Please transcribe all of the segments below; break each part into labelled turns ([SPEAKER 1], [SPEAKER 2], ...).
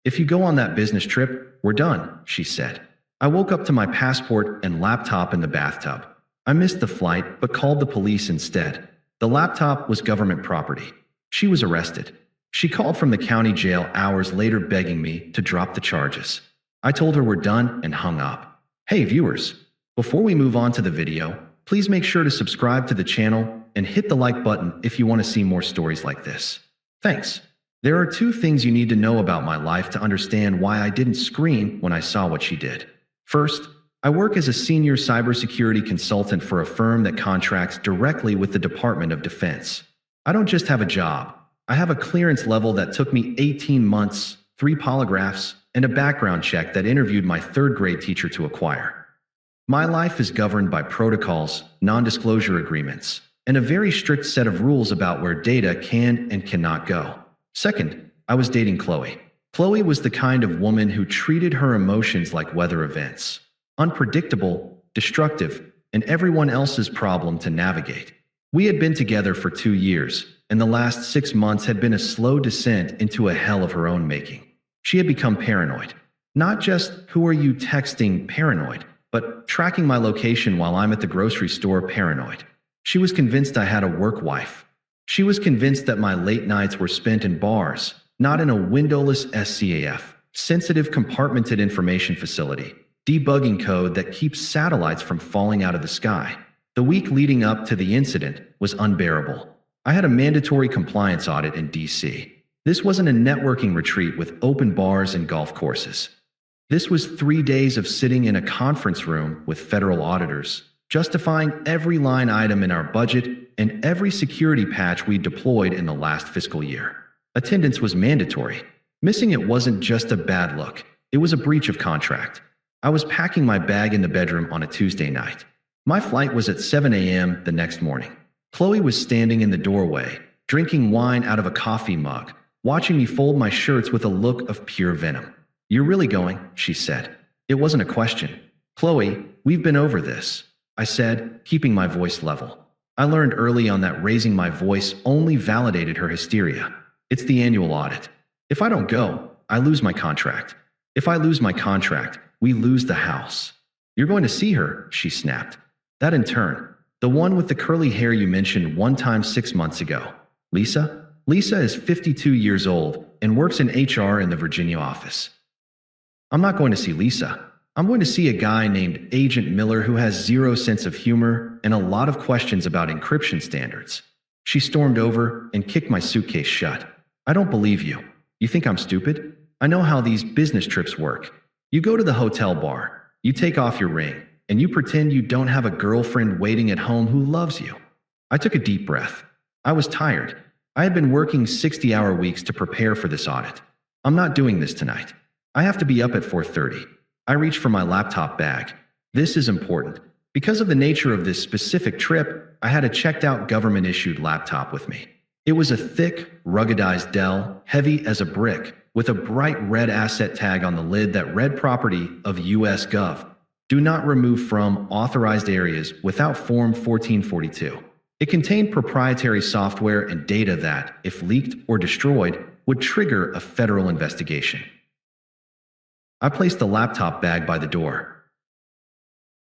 [SPEAKER 1] If you go on that business trip, we're done, she said. I woke up to my passport and laptop in the bathtub. I missed the flight, but called the police instead. The laptop was government property. She was arrested. She called from the county jail hours later begging me to drop the charges. I told her we're done and hung up. Hey viewers, before we move on to the video, please make sure to subscribe to the channel and hit the like button if you want to see more stories like this. Thanks. There are two things you need to know about my life to understand why I didn't scream when I saw what she did. First, I work as a senior cybersecurity consultant for a firm that contracts directly with the Department of Defense. I don't just have a job. I have a clearance level that took me 18 months, 3 polygraphs, and a background check that interviewed my 3rd grade teacher to acquire. My life is governed by protocols, non-disclosure agreements, and a very strict set of rules about where data can and cannot go. Second, I was dating Qley. Qley was the kind of woman who treated her emotions like weather events. Unpredictable, destructive, and everyone else's problem to navigate. We had been together for 2 years, and the last 6 months had been a slow descent into a hell of her own making. She had become paranoid. Not just who are you texting paranoid, but tracking my location while I'm at the grocery store paranoid. She was convinced I had a work wife. She was convinced that my late nights were spent in bars, not in a windowless SCAF, sensitive compartmented information facility, debugging code that keeps satellites from falling out of the sky. The week leading up to the incident was unbearable. I had a mandatory compliance audit in DC. This wasn't a networking retreat with open bars and golf courses. This was 3 days of sitting in a conference room with federal auditors, justifying every line item in our budget and every security patch we deployed in the last fiscal year. Attendance was mandatory. Missing it wasn't just a bad look. It was a breach of contract. I was packing my bag in the bedroom on a Tuesday night. My flight was at 7 a.m. the next morning. Qley was standing in the doorway, drinking wine out of a coffee mug, watching me fold my shirts with a look of pure venom. "You're really going?" she said. It wasn't a question. "Qley, we've been over this," I said, keeping my voice level. I learned early on that raising my voice only validated her hysteria. It's the annual audit. If I don't go, I lose my contract. If I lose my contract, we lose the house. "You're going to see her," she snapped. That intern, the one with the curly hair you mentioned one time 6 months ago. Lisa? Lisa is 52 years old and works in HR in the Virginia office. I'm not going to see Lisa. I'm going to see a guy named Agent Miller who has zero sense of humor and a lot of questions about encryption standards. She stormed over and kicked my suitcase shut. "I don't believe you. You think I'm stupid? I know how these business trips work. You go to the hotel bar, you take off your ring, and you pretend you don't have a girlfriend waiting at home who loves you." I took a deep breath. I was tired. I had been working 60-hour weeks to prepare for this audit. I'm not doing this tonight. I have to be up at 4:30. I reached for my laptop bag. This is important. Because of the nature of this specific trip, I had a checked-out government-issued laptop with me. It was a thick, ruggedized Dell, heavy as a brick, with a bright red asset tag on the lid that read property of US Gov. Do not remove from authorized areas without Form 1442. It contained proprietary software and data that, if leaked or destroyed, would trigger a federal investigation. I placed the laptop bag by the door.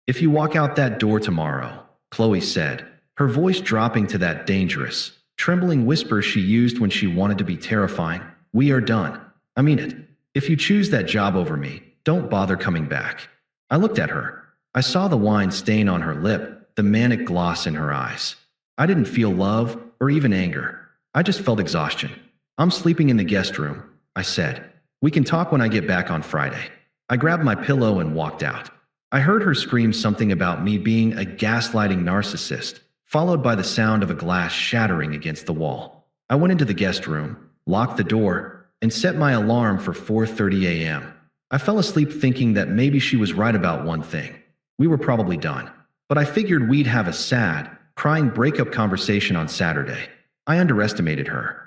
[SPEAKER 1] "If you walk out that door tomorrow," Qley said, her voice dropping to that dangerous, trembling whisper she used when she wanted to be terrifying, "we are done. I mean it. If you choose that job over me, don't bother coming back." I looked at her. I saw the wine stain on her lip, the manic gloss in her eyes. I didn't feel love or even anger. I just felt exhaustion. "I'm sleeping in the guest room," I said. "We can talk when I get back on Friday." I grabbed my pillow and walked out. I heard her scream something about me being a gaslighting narcissist, followed by the sound of a glass shattering against the wall. I went into the guest room, locked the door, and set my alarm for 4:30 a.m. I fell asleep thinking that maybe she was right about one thing. We were probably done. But I figured we'd have a sad, crying breakup conversation on Saturday. I underestimated her.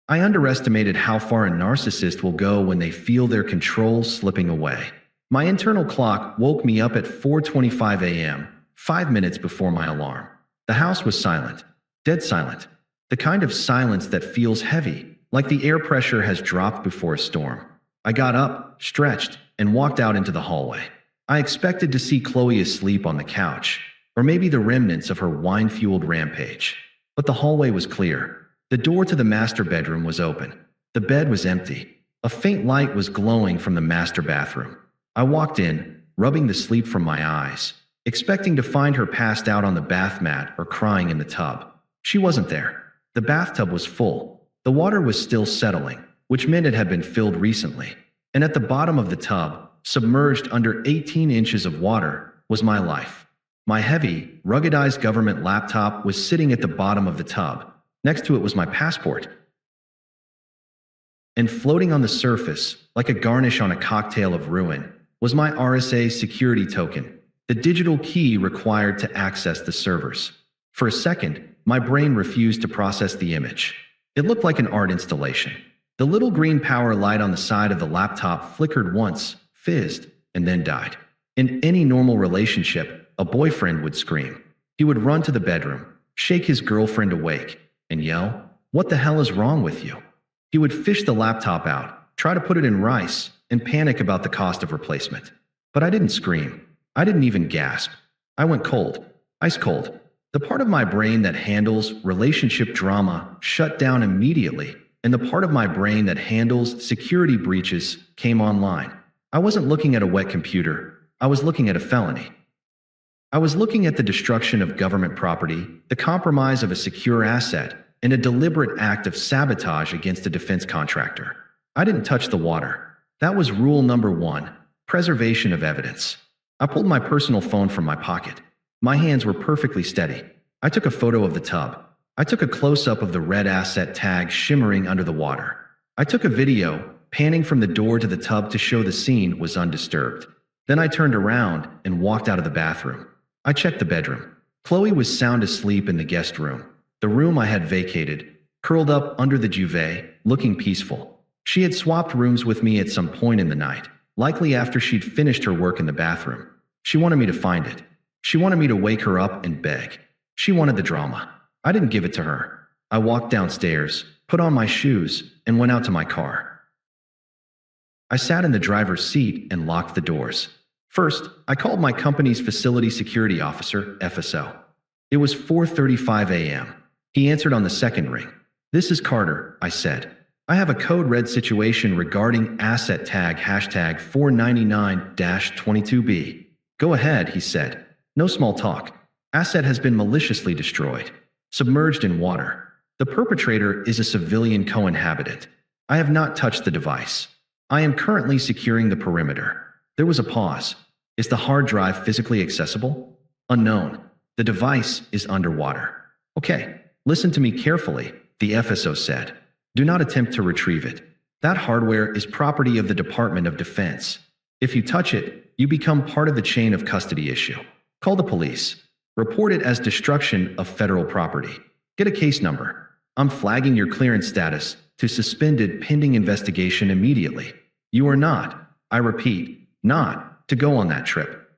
[SPEAKER 1] I underestimated how far a narcissist will go when they feel their control slipping away. My internal clock woke me up at 4:25 a.m., 5 minutes before my alarm. The house was silent, dead silent. The kind of silence that feels heavy, like the air pressure has dropped before a storm. I got up, stretched, and walked out into the hallway. I expected to see Qley asleep on the couch, or maybe the remnants of her wine-fueled rampage. But the hallway was clear. The door to the master bedroom was open. The bed was empty. A faint light was glowing from the master bathroom. I walked in, rubbing the sleep from my eyes, expecting to find her passed out on the bath mat or crying in the tub. She wasn't there. The bathtub was full. The water was still settling, which meant it had been filled recently. And at the bottom of the tub, submerged under 18 inches of water, was my life. My heavy, ruggedized government laptop was sitting at the bottom of the tub. Next to it was my passport. And floating on the surface, like a garnish on a cocktail of ruin, was my RSA security token, the digital key required to access the servers. For a second, my brain refused to process the image. It looked like an art installation. The little green power light on the side of the laptop flickered once, fizzed, and then died. In any normal relationship, a boyfriend would scream. He would run to the bedroom, shake his girlfriend awake, and yell, "What the hell is wrong with you?" He would fish the laptop out, try to put it in rice, and panic about the cost of replacement. But I didn't scream. I didn't even gasp. I went cold, ice cold. The part of my brain that handles relationship drama shut down immediately, and the part of my brain that handles security breaches came online. I wasn't looking at a wet computer. I was looking at a felony. I was looking at the destruction of government property, the compromise of a secure asset, and a deliberate act of sabotage against a defense contractor. I didn't touch the water. That was rule number 1, preservation of evidence. I pulled my personal phone from my pocket. My hands were perfectly steady. I took a photo of the tub. I took a close-up of the red asset tag shimmering under the water. I took a video, panning from the door to the tub to show the scene was undisturbed. Then I turned around and walked out of the bathroom. I checked the bedroom. Qley was sound asleep in the guest room, the room I had vacated, curled up under the duvet, looking peaceful. She had swapped rooms with me at some point in the night, likely after she'd finished her work in the bathroom. She wanted me to find it. She wanted me to wake her up and beg. She wanted the drama. I didn't give it to her. I walked downstairs, put on my shoes, and went out to my car. I sat in the driver's seat and locked the doors. First, I called my company's facility security officer, FSO. It was 4:35 a.m. He answered on the second ring. "This is Carter," I said. "I have a code red situation regarding asset tag hashtag 499-22B. "Go ahead," he said. "No small talk. Asset has been maliciously destroyed, submerged in water. The perpetrator is a civilian co-inhabitant. I have not touched the device. I am currently securing the perimeter." There was a pause. "Is the hard drive physically accessible?" "Unknown. The device is underwater." "Okay, listen to me carefully," the FSO said. "Do not attempt to retrieve it. That hardware is property of the Department of Defense. If you touch it, you become part of the chain of custody issue. Call the police. Report it as destruction of federal property. Get a case number. I'm flagging your clearance status to suspended pending investigation immediately. You are not, I repeat, not to go on that trip.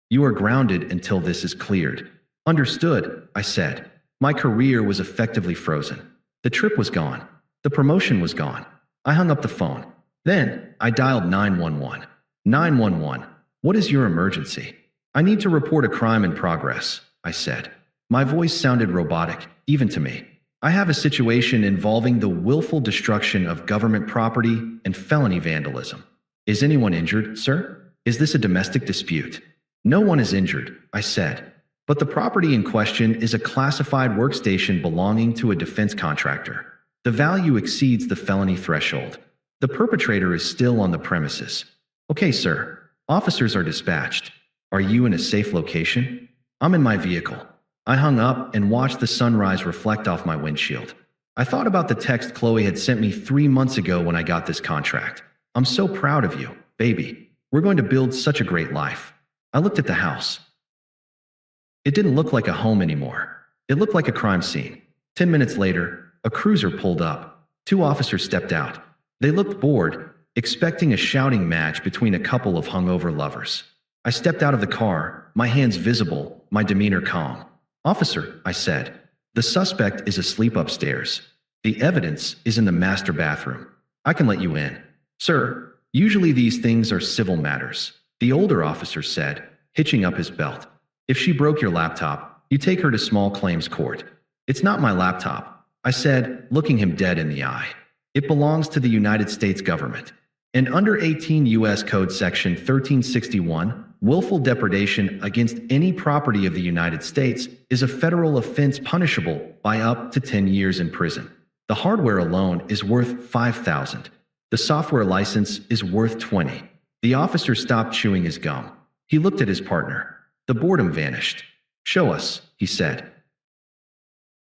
[SPEAKER 1] You are grounded until this is cleared." "Understood," I said. My career was effectively frozen. The trip was gone. The promotion was gone. I hung up the phone. Then I dialed 911. 911, what is your emergency?" "I need to report a crime in progress," I said. My voice sounded robotic, even to me. "I have a situation involving the willful destruction of government property and felony vandalism." "Is anyone injured, sir? Is this a domestic dispute?" "No one is injured," I said. "But the property in question is a classified workstation belonging to a defense contractor. The value exceeds the felony threshold. The perpetrator is still on the premises." "Okay, sir. Officers are dispatched. Are you in a safe location?" "I'm in my vehicle." I hung up and watched the sunrise reflect off my windshield. I thought about the text Qley had sent me 3 months ago when I got this contract. "I'm so proud of you, baby. We're going to build such a great life." I looked at the house. It didn't look like a home anymore. It looked like a crime scene. 10 minutes later, a cruiser pulled up. 2 officers stepped out. They looked bored, expecting a shouting match between a couple of hungover lovers. I stepped out of the car, my hands visible, my demeanor calm. "Officer," I said, "the suspect is asleep upstairs. The evidence is in the master bathroom. I can let you in." Sir, usually these things are civil matters, the older officer said, hitching up his belt. If she broke your laptop, you take her to small claims court. It's not my laptop, I said, looking him dead in the eye. It belongs to the United States government. And under 18 U.S. Code Section 1361, willful depredation against any property of the United States is a federal offense punishable by up to 10 years in prison. The hardware alone is worth $5,000. The software license is worth $20,000. The officer stopped chewing his gum. He looked at his partner. The boredom vanished. Show us, he said.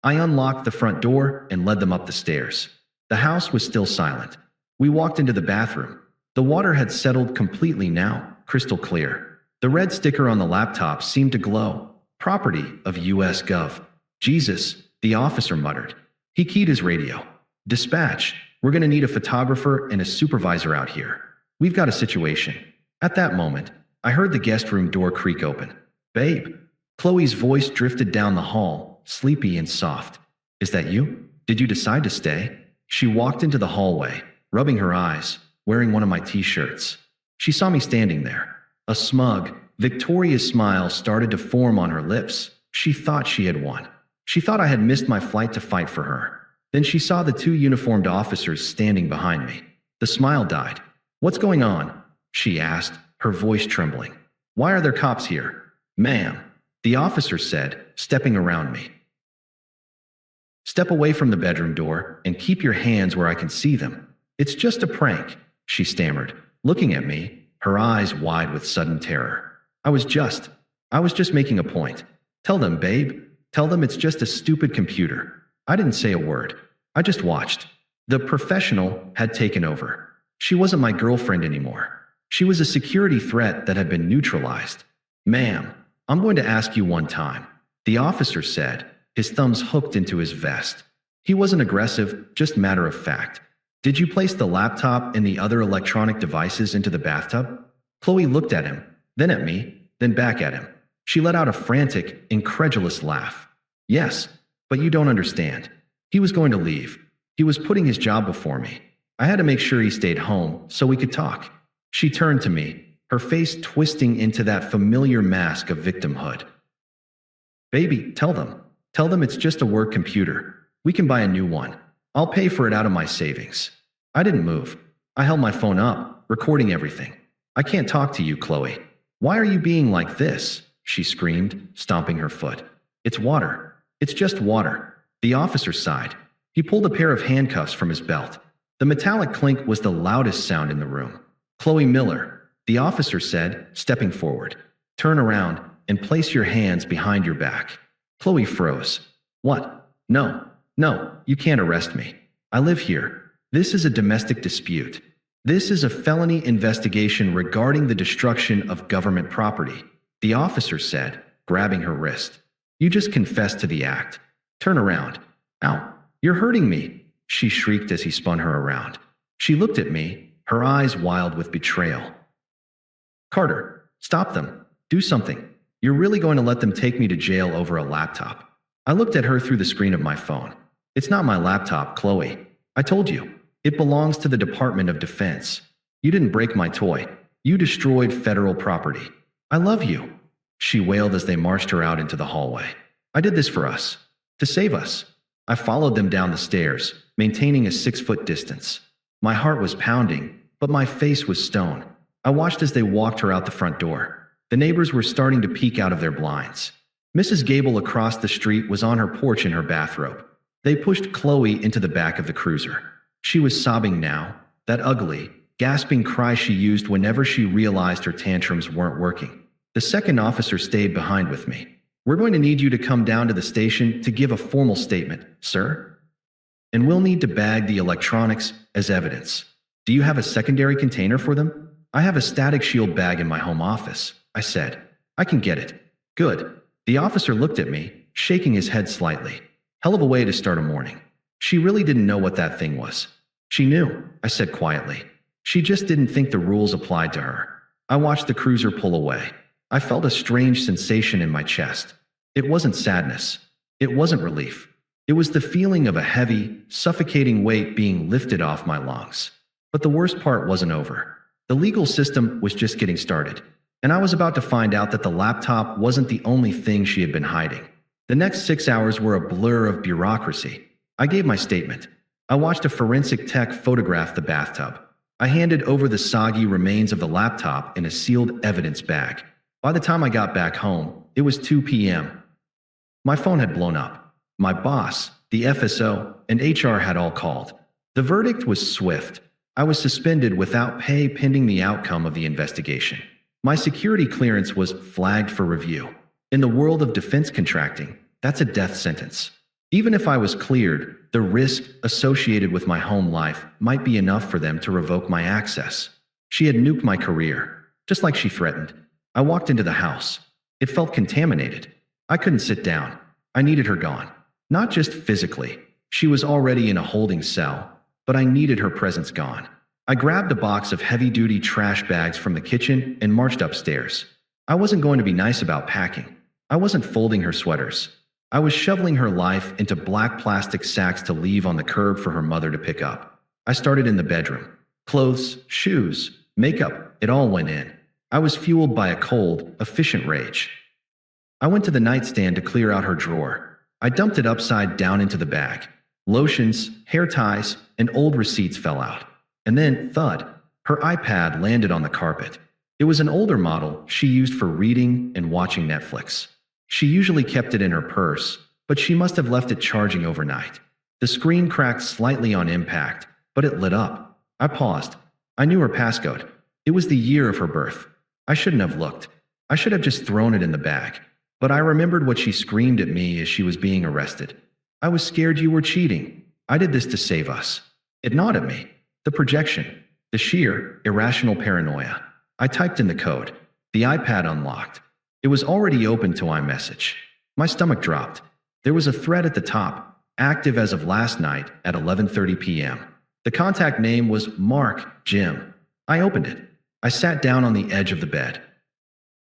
[SPEAKER 1] I unlocked the front door and led them up the stairs. The house was still silent. We walked into the bathroom. The water had settled completely now, crystal clear. The red sticker on the laptop seemed to glow. Property of U.S. Gov. Jesus, the officer muttered. He keyed his radio. Dispatch, we're going to need a photographer and a supervisor out here. We've got a situation. At that moment, I heard the guest room door creak open. Babe. Qley's voice drifted down the hall, sleepy and soft. Is that you? Did you decide to stay? She walked into the hallway, rubbing her eyes, wearing one of my t-shirts. She saw me standing there. A smug, victorious smile started to form on her lips. She thought she had won. She thought I had missed my flight to fight for her. Then she saw the two uniformed officers standing behind me. The smile died. What's going on? She asked, her voice trembling. Why are there cops here? Ma'am, the officer said, stepping around me. Step away from the bedroom door and keep your hands where I can see them. It's just a prank, she stammered, looking at me, her eyes wide with sudden terror. I was just making a point. Tell them, babe. Tell them it's just a stupid computer. I didn't say a word. I just watched. The professional had taken over. She wasn't my girlfriend anymore. She was a security threat that had been neutralized. Ma'am, I'm going to ask you one time, the officer said, his thumbs hooked into his vest. He wasn't aggressive, just matter of fact. Did you place the laptop and the other electronic devices into the bathtub? Qley looked at him, then at me, then back at him. She let out a frantic, incredulous laugh. Yes, but you don't understand. He was going to leave. He was putting his job before me. I had to make sure he stayed home so we could talk. She turned to me, her face twisting into that familiar mask of victimhood. Baby, tell them. Tell them it's just a work computer. We can buy a new one. I'll pay for it out of my savings. I didn't move. I held my phone up, recording everything. I can't talk to you, Qley. Why are you being like this? She screamed, stomping her foot. It's water. It's just water. The officer sighed. He pulled a pair of handcuffs from his belt. The metallic clink was the loudest sound in the room. Qley Miller, the officer said, stepping forward. Turn around and place your hands behind your back. Qley froze. What? No, you can't arrest me. I live here. This is a domestic dispute. This is a felony investigation regarding the destruction of government property, the officer said, grabbing her wrist. You just confessed to the act. Turn around. Ow, you're hurting me, she shrieked as he spun her around. She looked at me, her eyes wild with betrayal. Carter, stop them. Do something. You're really going to let them take me to jail over a laptop? I looked at her through the screen of my phone. It's not my laptop, Qley. I told you. It belongs to the Department of Defense. You didn't break my toy. You destroyed federal property. I love you, she wailed as they marched her out into the hallway. I did this for us. To save us. I followed them down the stairs, maintaining a 6-foot distance. My heart was pounding, but my face was stone. I watched as they walked her out the front door. The neighbors were starting to peek out of their blinds. Mrs. Gable across the street was on her porch in her bathrobe. They pushed Qley into the back of the cruiser. She was sobbing now, that ugly, gasping cry she used whenever she realized her tantrums weren't working. The second officer stayed behind with me. We're going to need you to come down to the station to give a formal statement, sir. And we'll need to bag the electronics as evidence. Do you have a secondary container for them? I have a static shield bag in my home office, I said. I can get it. Good. The officer looked at me, shaking his head slightly. Hell of a way to start a morning. She really didn't know what that thing was. She knew, I said quietly. She just didn't think the rules applied to her. I watched the cruiser pull away. I felt a strange sensation in my chest. It wasn't sadness. It wasn't relief. It was the feeling of a heavy, suffocating weight being lifted off my lungs. But the worst part wasn't over. The legal system was just getting started, and I was about to find out that the laptop wasn't the only thing she had been hiding. The next 6 hours were a blur of bureaucracy. I gave my statement. I watched a forensic tech photograph the bathtub. I handed over the soggy remains of the laptop in a sealed evidence bag. By the time I got back home, it was 2 p.m. My phone had blown up. My boss, the FSO, and HR had all called. The verdict was swift. I was suspended without pay pending the outcome of the investigation. My security clearance was flagged for review. In the world of defense contracting, that's a death sentence. Even if I was cleared, the risk associated with my home life might be enough for them to revoke my access. She had nuked my career, just like she threatened. I walked into the house. It felt contaminated. I couldn't sit down. I needed her gone. Not just physically. She was already in a holding cell, but I needed her presence gone. I grabbed a box of heavy-duty trash bags from the kitchen and marched upstairs. I wasn't going to be nice about packing. I wasn't folding her sweaters. I was shoveling her life into black plastic sacks to leave on the curb for her mother to pick up. I started in the bedroom. Clothes, shoes, makeup, it all went in. I was fueled by a cold, efficient rage. I went to the nightstand to clear out her drawer. I dumped it upside down into the bag. Lotions, hair ties, and old receipts fell out. And then, thud, her iPad landed on the carpet. It was an older model she used for reading and watching Netflix. She usually kept it in her purse, but she must have left it charging overnight. The screen cracked slightly on impact, but it lit up. I paused. I knew her passcode. It was the year of her birth. I shouldn't have looked. I should have just thrown it in the bag. But I remembered what she screamed at me as she was being arrested. I was scared you were cheating. I did this to save us. It gnawed at me. The projection. The sheer, irrational paranoia. I typed in the code. The iPad unlocked. It was already open to iMessage. My stomach dropped. There was a thread at the top, active as of last night at 11:30 p.m. The contact name was Mark Jim. I opened it. I sat down on the edge of the bed.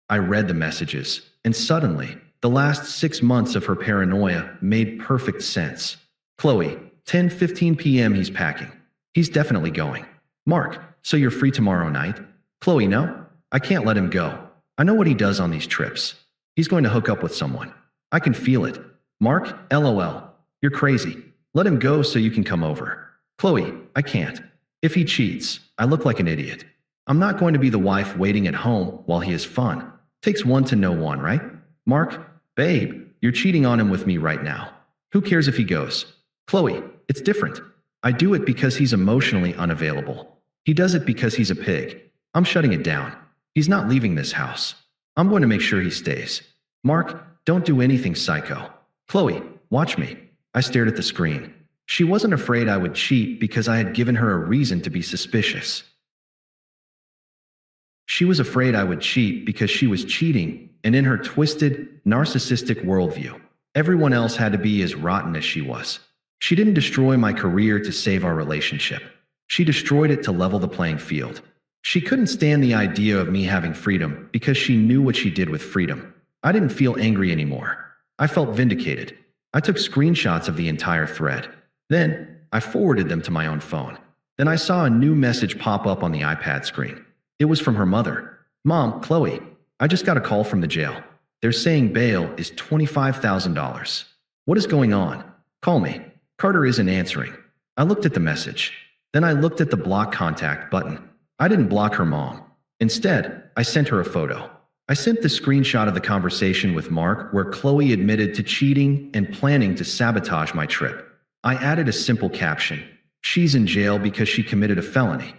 [SPEAKER 1] I read the messages, and suddenly, the last 6 months of her paranoia made perfect sense. Qley, 10:15 p.m. he's packing. He's definitely going. Mark, so you're free tomorrow night? Qley, no? I can't let him go. I know what he does on these trips. He's going to hook up with someone. I can feel it. Mark, LOL. You're crazy. Let him go so you can come over. Qley, I can't. If he cheats, I look like an idiot. I'm not going to be the wife waiting at home while he has fun. Takes one to know one, right? Mark, babe, you're cheating on him with me right now. Who cares if he goes? Qley, it's different. I do it because he's emotionally unavailable. He does it because he's a pig. I'm shutting it down. He's not leaving this house. I'm going to make sure he stays. Mark, don't do anything psycho. Qley, watch me. I stared at the screen. She wasn't afraid I would cheat because I had given her a reason to be suspicious. She was afraid I would cheat because she was cheating, and in her twisted, narcissistic worldview, everyone else had to be as rotten as she was. She didn't destroy my career to save our relationship. She destroyed it to level the playing field. She couldn't stand the idea of me having freedom because she knew what she did with freedom. I didn't feel angry anymore. I felt vindicated. I took screenshots of the entire thread. Then, I forwarded them to my own phone. Then I saw a new message pop up on the iPad screen. It was from her mother. Mom, Qley, I just got a call from the jail. They're saying bail is $25,000. What is going on? Call me. Carter isn't answering. I looked at the message. Then I looked at the block contact button. I didn't block her mom. Instead, I sent her a photo. I sent the screenshot of the conversation with Mark where Qley admitted to cheating and planning to sabotage my trip. I added a simple caption. She's in jail because she committed a felony.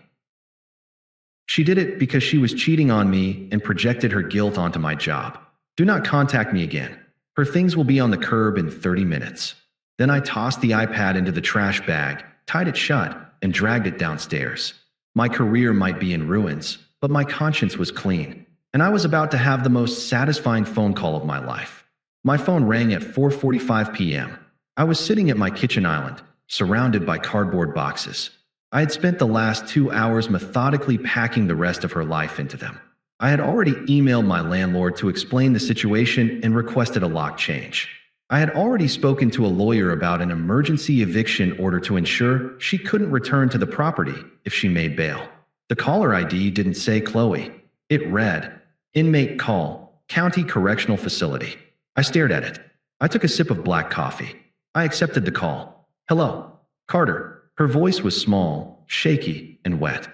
[SPEAKER 1] She did it because she was cheating on me and projected her guilt onto my job. Do not contact me again. Her things will be on the curb in 30 minutes. Then I tossed the iPad into the trash bag, tied it shut, and dragged it downstairs. My career might be in ruins, but my conscience was clean, and I was about to have the most satisfying phone call of my life. My phone rang at 4:45 p.m. I was sitting at my kitchen island, surrounded by cardboard boxes. I had spent the last 2 hours methodically packing the rest of her life into them. I had already emailed my landlord to explain the situation and requested a lock change. I had already spoken to a lawyer about an emergency eviction order to ensure she couldn't return to the property if she made bail. The caller ID didn't say Qley. It read, "Inmate call, County Correctional Facility." I stared at it. I took a sip of black coffee. I accepted the call. "Hello, Carter." Her voice was small, shaky, and wet.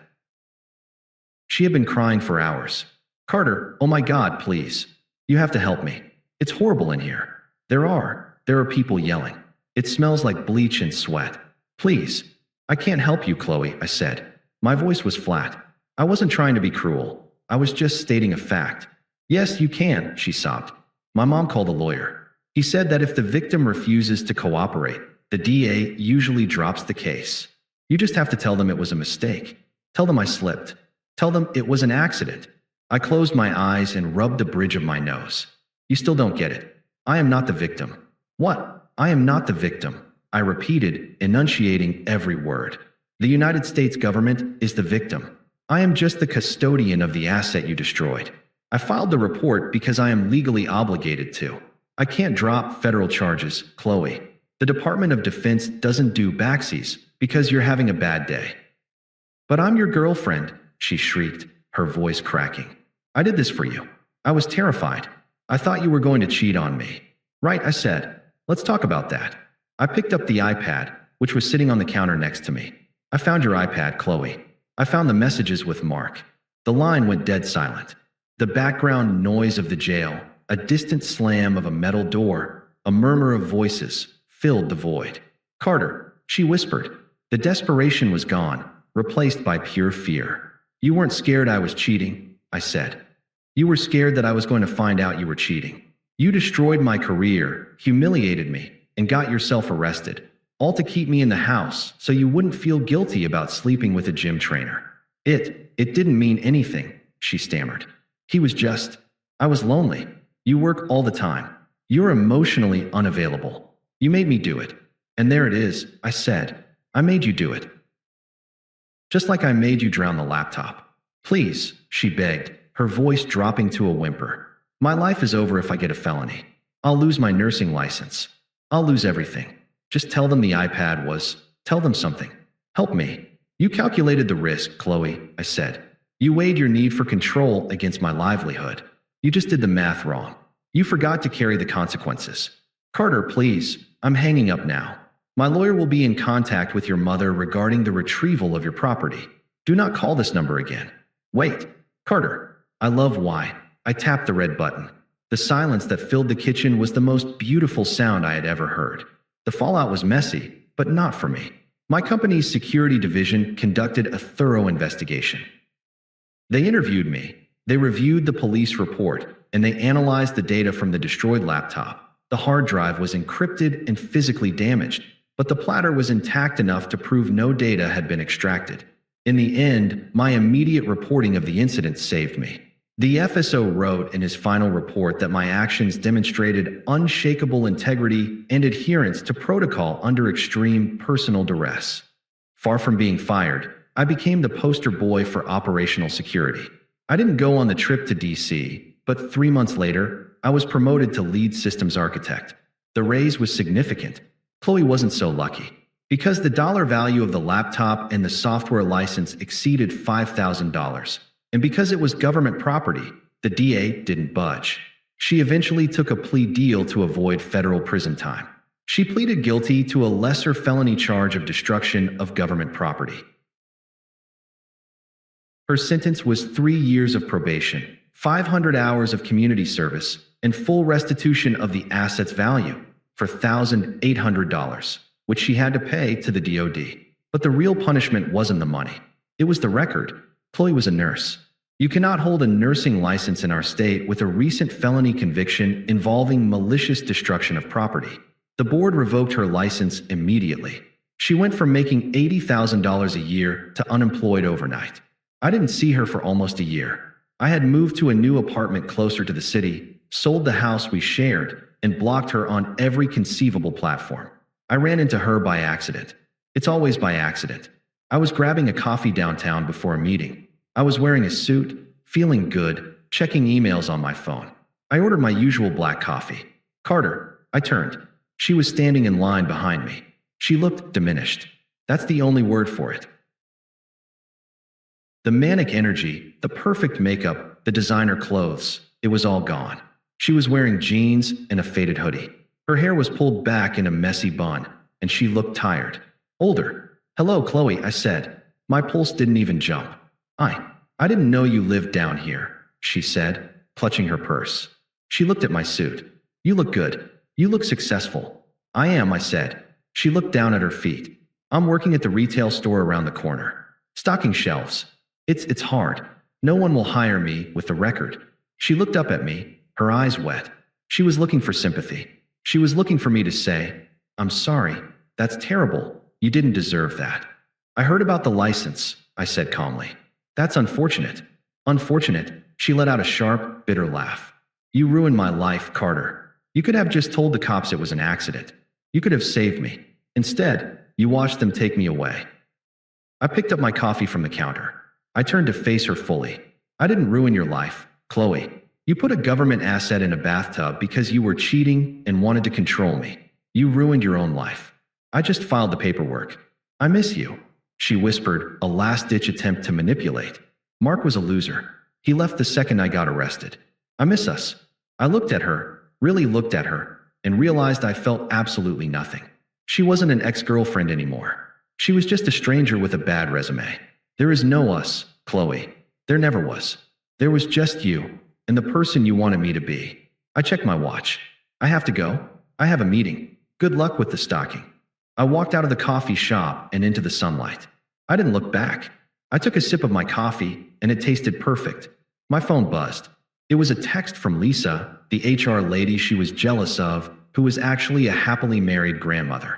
[SPEAKER 1] She had been crying for hours. "Carter, oh my God, please. You have to help me. It's horrible in here. There are people yelling. It smells like bleach and sweat. Please." "I can't help you, Qley," I said. My voice was flat. I wasn't trying to be cruel. I was just stating a fact. "Yes, you can," she sobbed. "My mom called a lawyer. He said that if the victim refuses to cooperate, the DA usually drops the case. You just have to tell them it was a mistake. Tell them I slipped. Tell them it was an accident." I closed my eyes and rubbed the bridge of my nose. "You still don't get it. I am not the victim." "What? I am not the victim," I repeated, enunciating every word. "The United States government is the victim. I am just the custodian of the asset you destroyed. I filed the report because I am legally obligated to. I can't drop federal charges, Qley. The Department of Defense doesn't do backsies because you're having a bad day." "But I'm your girlfriend," she shrieked, her voice cracking. "I did this for you. I was terrified. I thought you were going to cheat on me." "Right," I said. "Let's talk about that." I picked up the iPad, which was sitting on the counter next to me. "I found your iPad, Qley. I found the messages with Mark." The line went dead silent. The background noise of the jail, a distant slam of a metal door, a murmur of voices, filled the void. "Carter," she whispered. The desperation was gone, replaced by pure fear. "You weren't scared I was cheating," I said. "You were scared that I was going to find out you were cheating. You destroyed my career, humiliated me, and got yourself arrested, all to keep me in the house so you wouldn't feel guilty about sleeping with a gym trainer." It didn't mean anything," she stammered. I was lonely. You work all the time. You're emotionally unavailable. You made me do it. And there it is," I said. "I made you do it. Just like I made you drown the laptop." "Please," she begged, her voice dropping to a whimper. "My life is over if I get a felony. I'll lose my nursing license. I'll lose everything. Just tell them the iPad was. Tell them something. Help me." "You calculated the risk, Qley," I said. "You weighed your need for control against my livelihood. You just did the math wrong. You forgot to carry the consequences." "Carter, please. I'm hanging up now. My lawyer will be in contact with your mother regarding the retrieval of your property. Do not call this number again." "Wait, Carter." I love why. I tapped the red button. The silence that filled the kitchen was the most beautiful sound I had ever heard. The fallout was messy, but not for me. My company's security division conducted a thorough investigation. They interviewed me. They reviewed the police report, and they analyzed the data from the destroyed laptop. The hard drive was encrypted and physically damaged, but the platter was intact enough to prove no data had been extracted. In the end, my immediate reporting of the incident saved me. The FSO wrote in his final report that my actions demonstrated unshakable integrity and adherence to protocol under extreme personal duress. Far from being fired, I became the poster boy for operational security. I didn't go on the trip to DC, but 3 months later, I was promoted to lead systems architect. The raise was significant. Qley wasn't so lucky. Because the dollar value of the laptop and the software license exceeded $5,000. And because it was government property, the DA didn't budge. She eventually took a plea deal to avoid federal prison time. She pleaded guilty to a lesser felony charge of destruction of government property. Her sentence was 3 years of probation, 500 hours of community service, and full restitution of the asset's value for $1,800, which she had to pay to the DOD. But the real punishment wasn't the money. It was the record. Qley was a nurse. You cannot hold a nursing license in our state with a recent felony conviction involving malicious destruction of property. The board revoked her license immediately. She went from making $80,000 a year to unemployed overnight. I didn't see her for almost a year. I had moved to a new apartment closer to the city, sold the house we shared, and blocked her on every conceivable platform. I ran into her by accident. It's always by accident. I was grabbing a coffee downtown before a meeting. I was wearing a suit, feeling good, checking emails on my phone. I ordered my usual black coffee. "Carter, I turned. She was standing in line behind me. She looked diminished. That's the only word for it. The manic energy, the perfect makeup, the designer clothes, it was all gone. She was wearing jeans and a faded hoodie. Her hair was pulled back in a messy bun, and she looked tired. Older. "Hello, Qley," I said. My pulse didn't even jump. I didn't know you lived down here," she said, clutching her purse. She looked at my suit. "You look good. You look successful." "I am," I said. She looked down at her feet. "I'm working at the retail store around the corner. Stocking shelves. It's hard. No one will hire me with the record." She looked up at me, her eyes wet. She was looking for sympathy. She was looking for me to say, "I'm sorry. That's terrible. You didn't deserve that." "I heard about the license," I said calmly. "That's unfortunate." "Unfortunate?" She let out a sharp, bitter laugh. "You ruined my life, Carter. You could have just told the cops it was an accident. You could have saved me. Instead, you watched them take me away." I picked up my coffee from the counter. I turned to face her fully. "I didn't ruin your life, Qley. You put a government asset in a bathtub because you were cheating and wanted to control me. You ruined your own life. I just filed the paperwork. I miss you," she whispered, a last-ditch attempt to manipulate. "Mark was a loser. He left the second I got arrested. I miss us." I looked at her, really looked at her, and realized I felt absolutely nothing. She wasn't an ex-girlfriend anymore. She was just a stranger with a bad resume. There is no us, Qley. There never was. There was just you, and the person you wanted me to be. I checked my watch. "I have to go. I have a meeting. Good luck with the stocking." I walked out of the coffee shop and into the sunlight. I didn't look back. I took a sip of my coffee, and it tasted perfect. My phone buzzed. It was a text from Lisa, the HR lady she was jealous of, who was actually a happily married grandmother.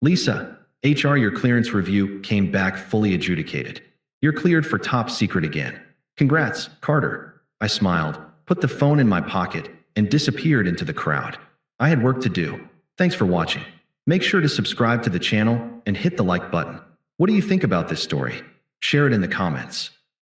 [SPEAKER 1] "Lisa, HR, your clearance review came back fully adjudicated. You're cleared for top secret again. Congrats, Carter." I smiled, put the phone in my pocket, and disappeared into the crowd. I had work to do. Thanks for watching. Make sure to subscribe to the channel and hit the like button. What do you think about this story? Share it in the comments.